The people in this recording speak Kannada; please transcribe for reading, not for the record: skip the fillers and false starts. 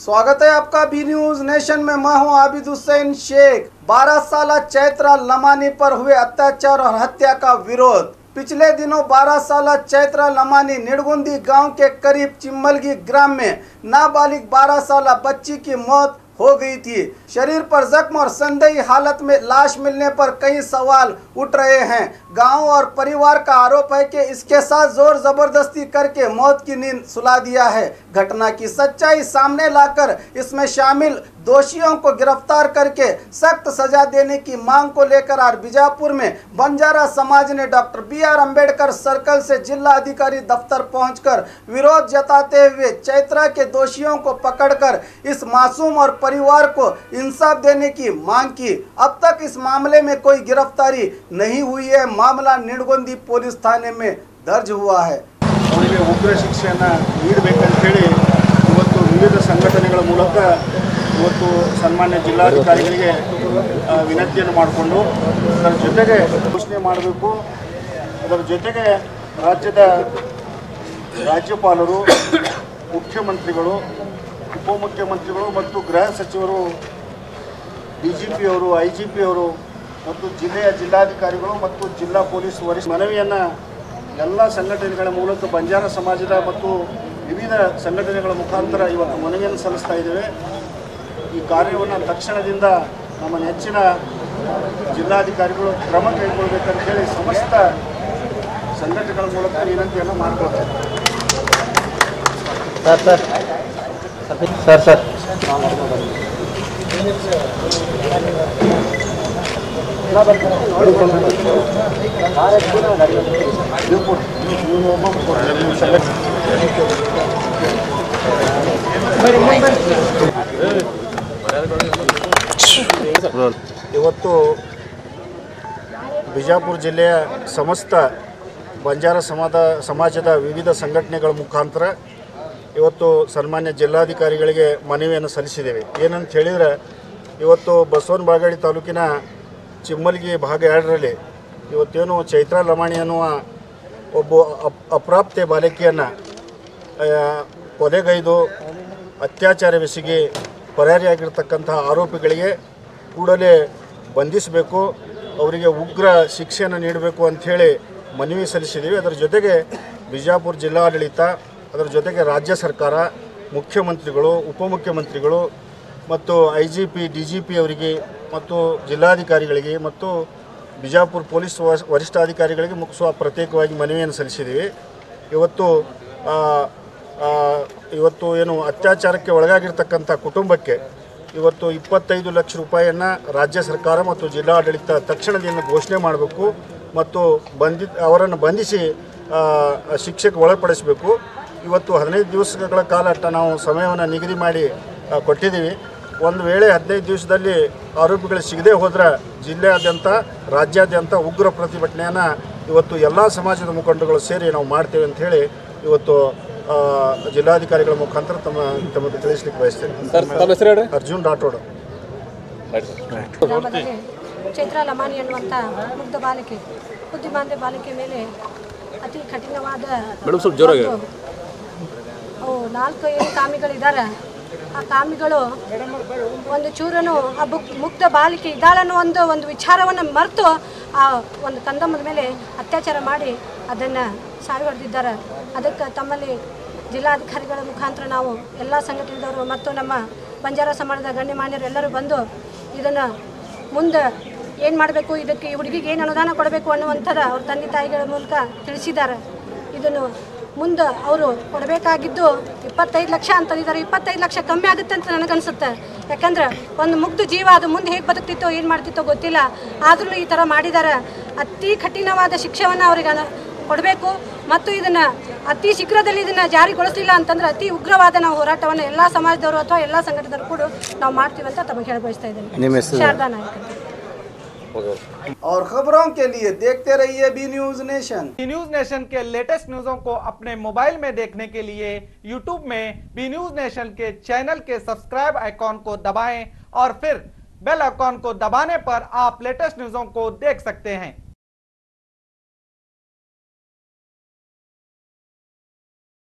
स्वागत है आपका बी न्यूज नेशन में। मैं हूं आबिद हुसैन शेख। 12 साल चैत्रा लमानी पर हुए अत्याचार और हत्या का विरोध। पिछले दिनों 12 साल चैत्रा लमानी निडगुंदी गांव के करीब चिम्मलगी ग्राम में नाबालिग 12 साल बच्ची की मौत हो गई थी। शरीर पर जख्म और संदेही हालत में लाश मिलने पर कई सवाल उठ रहे हैं। गांव और परिवार का आरोप है कि इसके साथ जोर जबरदस्ती करके मौत की नींद सुला दिया है। घटना की सच्चाई सामने लाकर इसमें शामिल दोषियों को गिरफ्तार करके सख्त सजा देने की मांग को लेकर आज बीजापुर में बंजारा समाज ने डॉक्टर BR अम्बेडकर सर्कल से जिला अधिकारी दफ्तर पहुंचकर विरोध जताते हुए चैत्रा के दोषियों को पकड़कर इस मासूम और परिवार को इंसाफ देने की मांग की। अब तक इस मामले में कोई गिरफ्तारी नहीं हुई है। मामला निडगुंदी पुलिस थाने में दर्ज हुआ है। उग्र शिक्षೆಯನ್ನು ನೀಡಬೇಕಂತ ಹೇಳಿ ಇವತ್ತು ವಿವಿಧ ಸಂಘಟನೆಗಳ ಮೂಲಕ ಇವತ್ತು ಸನ್ಮಾನ್ಯ ಜಿಲ್ಲಾಧಿಕಾರಿಗಳಿಗೆ ವಿನಂತಿಯನ್ನು ಮಾಡಿಕೊಂಡು ಅದರ ಜೊತೆಗೆ ಘೋಷಣೆ ಮಾಡಬೇಕು। ಅದರ ಜೊತೆಗೆ ರಾಜ್ಯದ ರಾಜ್ಯಪಾಲರು, ಮುಖ್ಯಮಂತ್ರಿಗಳು, ಉಪಮುಖ್ಯಮಂತ್ರಿಗಳು ಮತ್ತು ಗೃಹ ಸಚಿವರು, DGP ಅವರು, IGP ಅವರು ಮತ್ತು ಜಿಲ್ಲೆಯ ಜಿಲ್ಲಾಧಿಕಾರಿಗಳು ಮತ್ತು ಜಿಲ್ಲಾ ಪೊಲೀಸ್ ವರಿಷ್ಠ ಮನವಿಯನ್ನು ಎಲ್ಲ ಸಂಘಟನೆಗಳ ಮೂಲಕ ಬಂಜಾರ ಸಮಾಜದ ಮತ್ತು ವಿವಿಧ ಸಂಘಟನೆಗಳ ಮುಖಾಂತರ ಇವತ್ತು ಮನವಿಯನ್ನು ಸಲ್ಲಿಸ್ತಾ ಇದ್ದೇವೆ। ಈ ಕಾರ್ಯವನ್ನು ತಕ್ಷಣದಿಂದ ನಮ್ಮ ನೆಚ್ಚಿನ ಜಿಲ್ಲಾಧಿಕಾರಿಗಳು ಕ್ರಮ ಕೈಗೊಳ್ಳಬೇಕಂತ ಹೇಳಿ ಸಮಸ್ತ ಸಂಘಟನೆಗಳ ಮೂಲಕ ವಿನಂತಿಯನ್ನು ಮಾಡಿಕೊಳ್ತೇವೆ। ಸರ್ ಇವತ್ತು ಬಿಜಾಪುರ ಜಿಲ್ಲೆಯ ಸಮಸ್ತ ಬಂಜಾರ ಸಮಾಜದ ವಿವಿಧ ಸಂಘಟನೆಗಳ ಮುಖಾಂತರ ಇವತ್ತು ಸನ್ಮಾನ್ಯ ಜಿಲ್ಲಾಧಿಕಾರಿಗಳಿಗೆ ಮನವಿಯನ್ನು ಸಲ್ಲಿಸಿದ್ದೇವೆ। ಏನಂತ ಹೇಳಿದರೆ ಇವತ್ತು ಬಸವನ ಬಾಗೇವಾಡಿ ತಾಲೂಕಿನ ಚಿಮ್ಮಲ್ಗಿ ಭಾಗ 2ರಲ್ಲಿ ಇವತ್ತೇನು ಚೈತ್ರಾ ಲಮಾಣಿ ಅನ್ನುವ ಒಬ್ಬ ಅಪ್ರಾಪ್ತೆ ಬಾಲಕಿಯನ್ನು ಕೊಲೆಗೈದು ಅತ್ಯಾಚಾರವೆಸಗಿ ಪರಾರಿಯಾಗಿರ್ತಕ್ಕಂಥ ಆರೋಪಿಗಳಿಗೆ ಕೂಡಲೇ ಬಂಧಿಸಬೇಕು, ಅವರಿಗೆ ಉಗ್ರ ಶಿಕ್ಷೆಯನ್ನು ನೀಡಬೇಕು ಅಂಥೇಳಿ ಮನವಿ ಸಲ್ಲಿಸಿದ್ದೀವಿ। ಅದರ ಜೊತೆಗೆ ಬಿಜಾಪುರ ಜಿಲ್ಲಾಡಳಿತ, ಅದರ ಜೊತೆಗೆ ರಾಜ್ಯ ಸರ್ಕಾರ, ಮುಖ್ಯಮಂತ್ರಿಗಳು, ಉಪಮುಖ್ಯಮಂತ್ರಿಗಳು ಮತ್ತು IGP DGP ಅವರಿಗೆ ಮತ್ತು ಜಿಲ್ಲಾಧಿಕಾರಿಗಳಿಗೆ ಮತ್ತು ಬಿಜಾಪುರ ಪೊಲೀಸ್ ವರಿಷ್ಠಾಧಿಕಾರಿಗಳಿಗೆ ಪ್ರತ್ಯೇಕವಾಗಿ ಮನವಿಯನ್ನು ಸಲ್ಲಿಸಿದ್ದೀವಿ। ಇವತ್ತು ಏನು ಅತ್ಯಾಚಾರಕ್ಕೆ ಒಳಗಾಗಿರ್ತಕ್ಕಂಥ ಕುಟುಂಬಕ್ಕೆ ಇವತ್ತು 25 ಲಕ್ಷ ರೂಪಾಯಿಯನ್ನು ರಾಜ್ಯ ಸರ್ಕಾರ ಮತ್ತು ಜಿಲ್ಲಾಡಳಿತ ತಕ್ಷಣದಿಂದ ಘೋಷಣೆ ಮಾಡಬೇಕು ಮತ್ತು ಅವರನ್ನು ಬಂಧಿಸಿ ಶಿಕ್ಷೆಗೆ ಒಳಪಡಿಸಬೇಕು। ಇವತ್ತು 15 ದಿವಸಗಳ ಕಾಲ ನಾವು ಸಮಯವನ್ನು ನಿಗದಿ ಮಾಡಿ ಕೊಟ್ಟಿದ್ದೀವಿ। ಒಂದು ವೇಳೆ 15 ದಿವಸದಲ್ಲಿ ಆರೋಪಿಗಳು ಸಿಗದೆ ಹೋದರೆ ಜಿಲ್ಲೆಯಾದ್ಯಂತ ರಾಜ್ಯಾದ್ಯಂತ ಉಗ್ರ ಪ್ರತಿಭಟನೆಯನ್ನು ಇವತ್ತು ಎಲ್ಲ ಸಮಾಜದ ಮುಖಂಡರುಗಳು ಸೇರಿ ನಾವು ಮಾಡ್ತೇವೆ ಅಂತ ಹೇಳಿ ಇವತ್ತು ಜಿಲ್ಲಾಧಿಕಾರಿಗಳ ಮುಖಾಂತರ ತಮಗೆ ತಿಳಿಸಲಿಕ್ಕೆ ಬಯಸ್ತೇನೆ। ಅರ್ಜುನ್ ರಾಠೋಡ್। ಚೈತ್ರಾ ಲಮಾನಿ ಅನ್ನುವಂಥ ಮುಗ್ಧ ಬಾಲಿಕೆ, ಬುದ್ಧಿಮಾಂದ್ಯ ಬಾಲಿಕೆ ಮೇಲೆ ಅತಿ ಕಠಿಣವಾದ 4 ಕಾಮಿಗಳಿದ್ದಾರೆ। ಆ ಕಾಮಿಗಳು ಒಂದು ಚೂರನು ಆ ಮುಗ್ಧ ಬಾಲಿಕೆ ಇದ್ದಾಳನ್ನೋ ಒಂದು ವಿಚಾರವನ್ನು ಮರೆತು ಆ ಒಂದು ಕಂದಮ್ಮದ ಮೇಲೆ ಅತ್ಯಾಚಾರ ಮಾಡಿ ಅದನ್ನು ಸಾರಿ ಹೊಡೆದಿದ್ದಾರೆ। ಅದಕ್ಕೆ ತಮ್ಮಲ್ಲಿ ಜಿಲ್ಲಾಧಿಕಾರಿಗಳ ಮುಖಾಂತರ ನಾವು ಎಲ್ಲ ಸಂಘಟನೆದವರು ಮತ್ತು ನಮ್ಮ ಬಂಜಾರ ಸಮಾಜದ ಗಣ್ಯಮಾನ್ಯರು ಎಲ್ಲರೂ ಬಂದು ಇದನ್ನು ಮುಂದೆ ಏನು ಮಾಡಬೇಕು, ಇದಕ್ಕೆ ಈ ಹುಡುಗಿಗೆ ಏನು ಅನುದಾನ ಕೊಡಬೇಕು ಅನ್ನುವಂಥದ್ದು ಅವ್ರ ತಂದೆ ತಾಯಿಗಳ ಮೂಲಕ ತಿಳಿಸಿದ್ದಾರೆ। ಇದನ್ನು ಮುಂದೆ ಅವರು ಕೊಡಬೇಕಾಗಿದ್ದು 25 ಲಕ್ಷ ಅಂತಂದಿದ್ದಾರೆ। 25 ಲಕ್ಷ ಕಮ್ಮಿ ಆಗುತ್ತೆ ಅಂತ ನನಗನ್ಸುತ್ತೆ। ಯಾಕಂದ್ರೆ ಒಂದು ಮುಗ್ಧ ಜೀವ ಅದು ಮುಂದೆ ಹೇಗೆ ಬದುಕ್ತಿತ್ತೋ ಏನು ಮಾಡ್ತಿತ್ತೋ ಗೊತ್ತಿಲ್ಲ, ಆದ್ರೂ ಈ ಥರ ಮಾಡಿದ್ದಾರೆ। ಅತಿ ಕಠಿಣವಾದ ಶಿಕ್ಷೆಯನ್ನು ಅವರಿಗೆ ಕೊಡಬೇಕು ಮತ್ತು ಇದನ್ನು ಅತಿ ಶೀಘ್ರದಲ್ಲಿ ಇದನ್ನು ಜಾರಿಗೊಳಿಸಲಿಲ್ಲ ಅಂತಂದ್ರೆ ಅತಿ ಉಗ್ರವಾದ ನಾವು ಹೋರಾಟವನ್ನು ಎಲ್ಲ ಸಮಾಜದವರು ಅಥವಾ ಎಲ್ಲ ಸಂಘಟನೆದವರು ಕೂಡ ನಾವು ಮಾಡ್ತೀವಿ ಅಂತ ತಮಗೆ ಹೇಳಿ ಬಯಸ್ತಾ ಇದ್ದೇನೆ। ಶಾರದಾ ನಾಯಕ್। और खबरों के लिए देखते रहिए B News Nation. B News Nation के लेटेस्ट न्यूज़ों को अपने मोबाइल में देखने के लिए यूट्यूब में बी न्यूज नेशन के चैनल के सब्सक्राइब आइकॉन को दबाएं और फिर बेल आइकॉन को दबाने पर आप लेटेस्ट न्यूज़ों को देख सकते हैं।